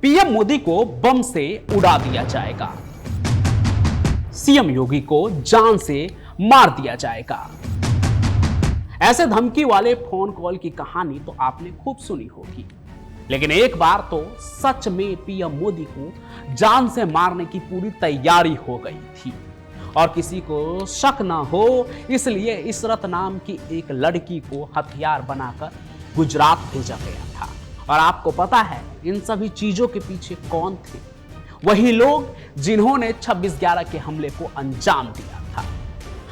PM Modi को बम से उड़ा दिया जाएगा, सीएम योगी को जान से मार दिया जाएगा। ऐसे धमकी वाले फोन कॉल की कहानी तो आपने खूब सुनी होगी, लेकिन एक बार तो सच में पीएम मोदी को जान से मारने की पूरी तैयारी हो गई थी और किसी को शक ना हो इसलिए इशरत नाम की एक लड़की को हथियार बनाकर गुजरात भेजा गया था। और आपको पता है इन सभी चीजों के पीछे कौन थे? वही लोग जिन्होंने 26/11 के हमले को अंजाम दिया था।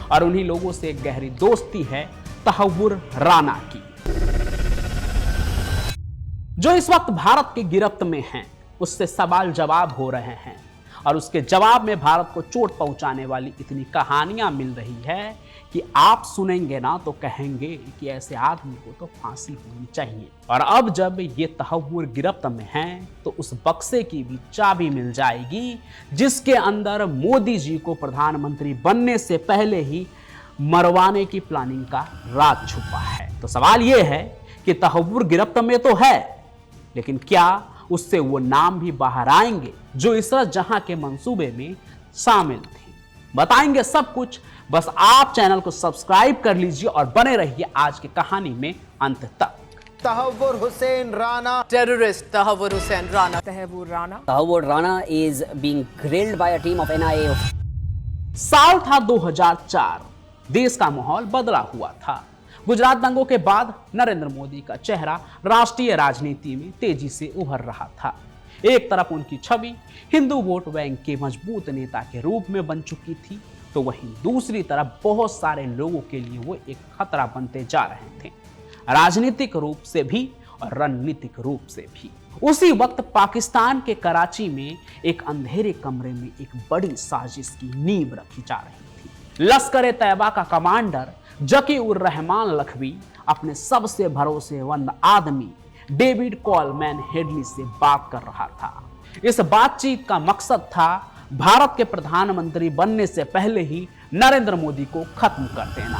और उन्हीं लोगों से एक गहरी दोस्ती है तहव्वुर राना की, जो इस वक्त भारत की गिरफ्त में हैं। उससे सवाल जवाब हो रहे हैं और उसके जवाब में भारत को चोट पहुंचाने वाली इतनी कहानियां मिल रही है कि आप सुनेंगे ना तो कहेंगे कि ऐसे आदमी को तो फांसी होनी चाहिए। और अब जब ये तहव्वुर गिरफ्त में हैं तो उस बक्से की भी चाबी मिल जाएगी जिसके अंदर मोदी जी को प्रधानमंत्री बनने से पहले ही मरवाने की प्लानिंग का राज छुपा है। तो सवाल यह है कि तहव्वुर गिरफ्त में तो है, लेकिन क्या उससे वो नाम भी बाहर आएंगे जो इशरत जहां के मंसूबे में शामिल थे? बताएंगे सब कुछ, बस आप चैनल को सब्सक्राइब कर लीजिए और बने रहिए आज की कहानी में अंत तक। Tahawwur Hussain Rana, Terrorist Tahavvur Hussain Rana. Tahavvur Rana is being grilled by a team of NIA. साल था 2004, देश का माहौल बदला हुआ था। गुजरात दंगों के बाद नरेंद्र मोदी का चेहरा राष्ट्रीय राजनीति में तेजी से उभर रहा था। एक तरफ उनकी छवि हिंदू वोट बैंक के मजबूत नेता के रूप में बन चुकी थी, तो वहीं दूसरी तरफ बहुत सारे लोगों के लिए वो एक खतरा बनते जा रहे थे, राजनीतिक रूप से भी और रणनीतिक रूप से भी। उसी वक्त पाकिस्तान के कराची में एक अंधेरे कमरे में एक बड़ी साजिश की नींव रखी जा रही थी। लश्कर-ए-तैयबा का कमांडर जकी-उर-रहमान लखवी अपने सबसे भरोसेमंद आदमी डेविड कोलमैन हेडली से बात कर रहा था। इस बातचीत का मकसद था भारत के प्रधानमंत्री बनने से पहले ही नरेंद्र मोदी को खत्म कर देना।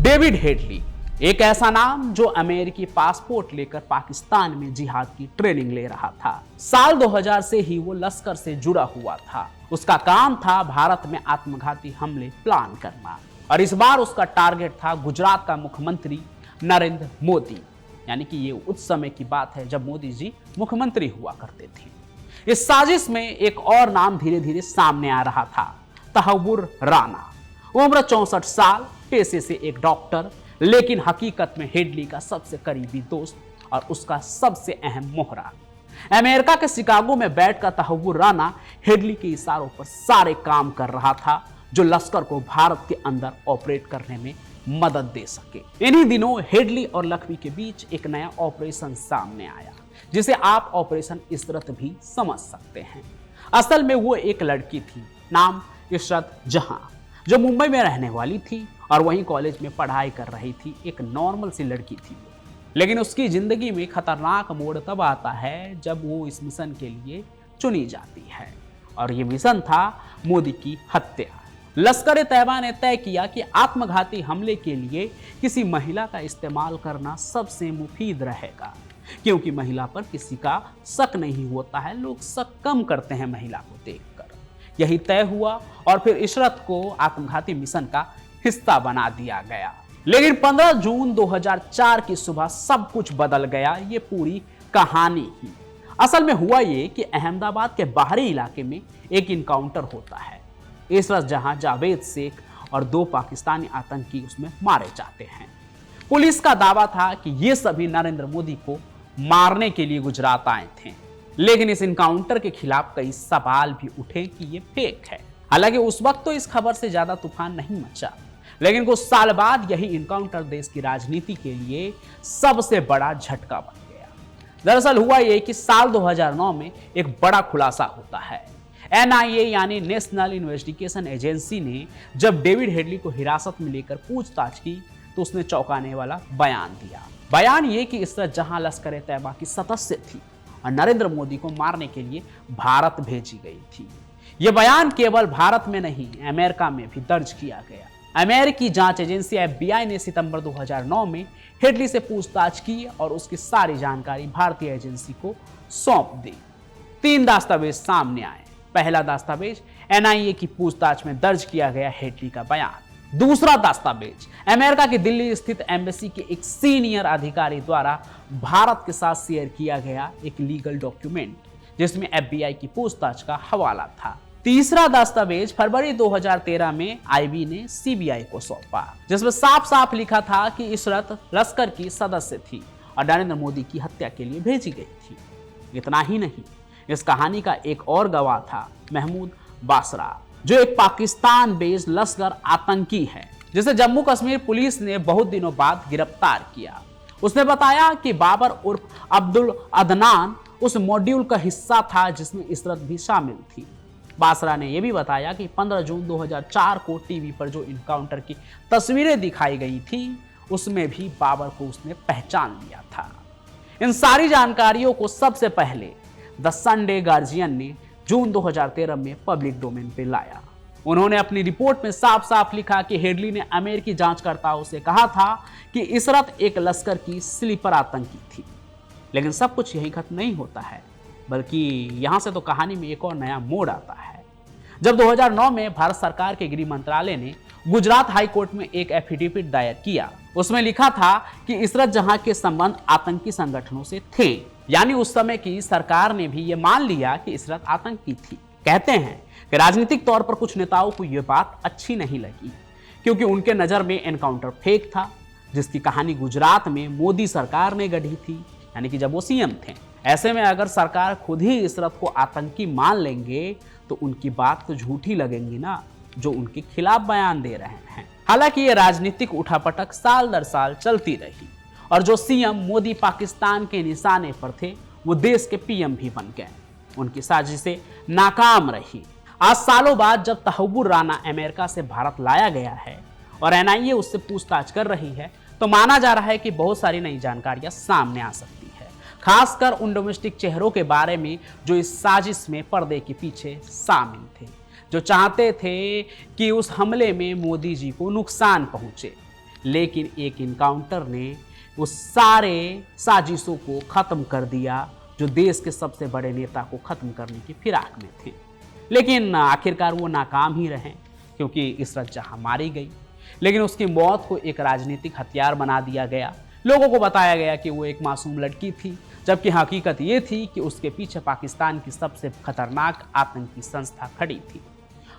डेविड हेडली एक ऐसा नाम जो अमेरिकी पासपोर्ट लेकर पाकिस्तान में जिहाद की ट्रेनिंग ले रहा था। साल 2000 से ही वो लश्कर से जुड़ा हुआ था। उसका काम था भारत में आत्मघाती हमले प्लान करना और इस बार उसका टारगेट था गुजरात का मुख्यमंत्री नरेंद्र मोदी। यानी कि ये उस समय की बात है जब मोदी जी मुख्यमंत्री हुआ करते थे। इस साजिश में एक और नाम धीरे धीरे सामने आ रहा था, तहव्वुर राना। उम्र 64 साल, पेशे से एक डॉक्टर, लेकिन हकीकत में हेडली का सबसे करीबी दोस्त और उसका सबसे अहम मोहरा। अमेरिका के शिकागो में बैठकर तहव्वुर राना हेडली के इशारों पर सारे काम कर रहा था जो लश्कर को भारत के अंदर ऑपरेट करने में मदद दे सके। इन्हीं दिनों हेडली और लखवी के बीच एक नया ऑपरेशन सामने आया जिसे आप ऑपरेशन इशरत भी समझ सकते हैं। असल में वो एक लड़की थी, नाम इशरत जहां, जो मुंबई में रहने वाली थी और वहीं कॉलेज में पढ़ाई कर रही थी। एक नॉर्मल सी लड़की थी, लेकिन उसकी जिंदगी में खतरनाक मोड़ तब आता है जब वो इस मिशन के लिए चुनी जाती है और ये मिशन था मोदी की हत्या। लश्कर-ए-तैयबा ने तय किया कि आत्मघाती हमले के लिए किसी महिला का इस्तेमाल करना सबसे मुफीद रहेगा, क्योंकि महिला पर किसी का शक नहीं होता है, लोग शक कम करते हैं महिला को देखकर। यही तय हुआ और फिर इशरत को आत्मघाती मिशन का हिस्सा बना दिया गया। लेकिन 15 जून 2004 की सुबह सब कुछ बदल गया। ये पूरी कहानी ही असल में हुआ ये कि अहमदाबाद के बाहरी इलाके में एक इनकाउंटर होता है। इशरत जहां, जावेद शेख और 2 पाकिस्तानी आतंकी उसमें मारे जाते हैं। पुलिस का दावा था कि ये सभी नरेंद्र मोदी को मारने के लिए गुजरात आए थे, लेकिन इस इनकाउंटर के खिलाफ कई सवाल भी उठे कि ये फेक है। हालांकि उस वक्त तो इस खबर से ज्यादा तूफान नहीं मचा, लेकिन कुछ साल बाद यही इनकाउंटर देश की राजनीति के लिए सबसे बड़ा झटका बन गया। दरअसल हुआ ये कि साल 2009 में एक बड़ा खुलासा होता है। NIA यानी नेशनल इन्वेस्टिगेशन एजेंसी ने जब डेविड हेडली को हिरासत में लेकर पूछताछ की तो उसने चौंकाने वाला बयान दिया। बयान ये कि इशरत जहां लश्कर-ए-तैयबा की सदस्य थी और नरेंद्र मोदी को मारने के लिए भारत भेजी गई थी। यह बयान केवल भारत में नहीं, अमेरिका में भी दर्ज किया गया। अमेरिकी जांच एजेंसी FBI ने सितंबर 2009 में हेडली से पूछताछ की और उसकी सारी जानकारी भारतीय एजेंसी को सौंप दी। 3 दस्तावेज सामने आए। पहला दस्तावेज एनआईए की पूछताछ में दर्ज किया गया हेडली का बयान। दूसरा दस्तावेज अमेरिका की दिल्ली स्थित एम्बेसी के एक सीनियर अधिकारी द्वारा भारत के साथ शेयर किया गया एक लीगल डॉक्यूमेंट जिसमें एफबीआई की पूछताछ का हवाला था। तीसरा दस्तावेज फरवरी 2013 में आईबी ने सीबीआई को सौंपा, जिसमें साफ साफ लिखा था कि इशरत लश्कर की सदस्य थी और नरेंद्र मोदी की हत्या के लिए भेजी गई थी। इतना ही नहीं, इस कहानी का एक और गवाह था महमूद बासरा, जो एक पाकिस्तान बेस्ड लश्कर आतंकी है जिसे जम्मू कश्मीर पुलिस ने बहुत दिनों बाद गिरफ्तार किया। उसने बताया कि बाबर उर्फ अब्दुल अदनान उस मॉड्यूल का हिस्सा था जिसमें इशरत भी शामिल थी। बासरा ने यह भी बताया कि 15 जून 2004 को टीवी पर जो इनकाउंटर की तस्वीरें दिखाई गई थी उसमें भी बाबर को उसने पहचान लिया था। इन सारी जानकारियों को सबसे पहले द संडे गार्जियन ने जून 2013 में पब्लिक डोमेन पे लाया। उन्होंने अपनी रिपोर्ट में साफ साफ लिखा कि हेडली ने अमेरिकी जांचकर्ताओं से कहा था कि इशरत एक लश्कर की स्लीपर आतंकी थी। लेकिन सब कुछ यहीं खत्म नहीं होता है, बल्कि यहां से तो कहानी में एक और नया मोड़ आता है। जब 2009 में भारत सरकार के गृह मंत्रालय ने गुजरात हाई कोर्ट में एक एफिडेविट दायर किया, उसमें लिखा था कि इशरत जहां के संबंध आतंकी संगठनों से थे, यानी उस समय की सरकार ने भी यह मान लिया कि इशरत आतंकी थी। कहते हैं कि राजनीतिक तौर पर कुछ नेताओं को यह बात अच्छी नहीं लगी, क्योंकि उनके नजर में एनकाउंटर फेक था, जिसकी कहानी गुजरात में मोदी सरकार ने गढ़ी थी, यानी कि जब वो सीएम थे। ऐसे में अगर सरकार खुद ही इशरत को आतंकी मान लेंगे तो उनकी बात तो झूठी लगेंगी ना, जो उनके खिलाफ बयान दे रहे हैं। हालांकि ये राजनीतिक उठापटक साल दर साल चलती रही और जो सीएम मोदी पाकिस्तान के निशाने पर थे वो देश के पीएम भी बन गए। उनकी साजिशें नाकाम रही। आज सालों बाद जब तहव्वुर राना अमेरिका से भारत लाया गया है और एनआईए उससे पूछताछ कर रही है, तो माना जा रहा है कि बहुत सारी नई जानकारियां सामने आ सकती है, खासकर उन डोमेस्टिक चेहरों के बारे में जो इस साजिश में पर्दे के पीछे शामिल थे, जो चाहते थे कि उस हमले में मोदी जी को नुकसान पहुंचे। लेकिन एक इनकाउंटर ने उस सारे साजिशों को खत्म कर दिया जो देश के सबसे बड़े नेता को खत्म करने की फिराक में थे। लेकिन आखिरकार वो नाकाम ही रहे, क्योंकि इशरत जहां मारी गई, लेकिन उसकी मौत को एक राजनीतिक हथियार बना दिया गया। लोगों को बताया गया कि वो एक मासूम लड़की थी, जबकि हकीकत ये थी कि उसके पीछे पाकिस्तान की सबसे खतरनाक आतंकी संस्था खड़ी थी।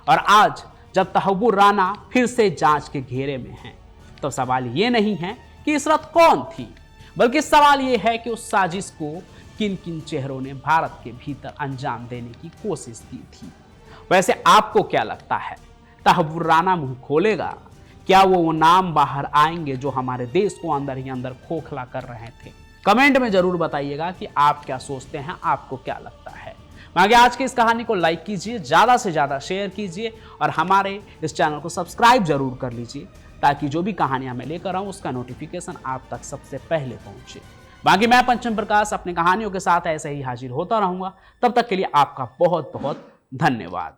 और आज जब तहव्वुर राना फिर से जांच के घेरे में हैं, तो सवाल ये नहीं है कि इशरत कौन थी, बल्कि सवाल ये है कि उस साजिश को किन किन चेहरों ने भारत के भीतर अंजाम देने की कोशिश की थी। वैसे आपको क्या लगता है, तहव्वुर राना मुंह खोलेगा? क्या वो नाम बाहर आएंगे जो हमारे देश को अंदर ही अंदर खोखला कर रहे थे? कमेंट में जरूर बताइएगा कि आप क्या सोचते हैं, आपको क्या लगता है। बाकी आज की इस कहानी को लाइक कीजिए, ज़्यादा से ज़्यादा शेयर कीजिए और हमारे इस चैनल को सब्सक्राइब जरूर कर लीजिए, ताकि जो भी कहानियां मैं लेकर आऊँ उसका नोटिफिकेशन आप तक सबसे पहले पहुंचे। बाकी मैं पंचम प्रकाश अपनी कहानियों के साथ ऐसे ही हाजिर होता रहूंगा। तब तक के लिए आपका बहुत बहुत धन्यवाद।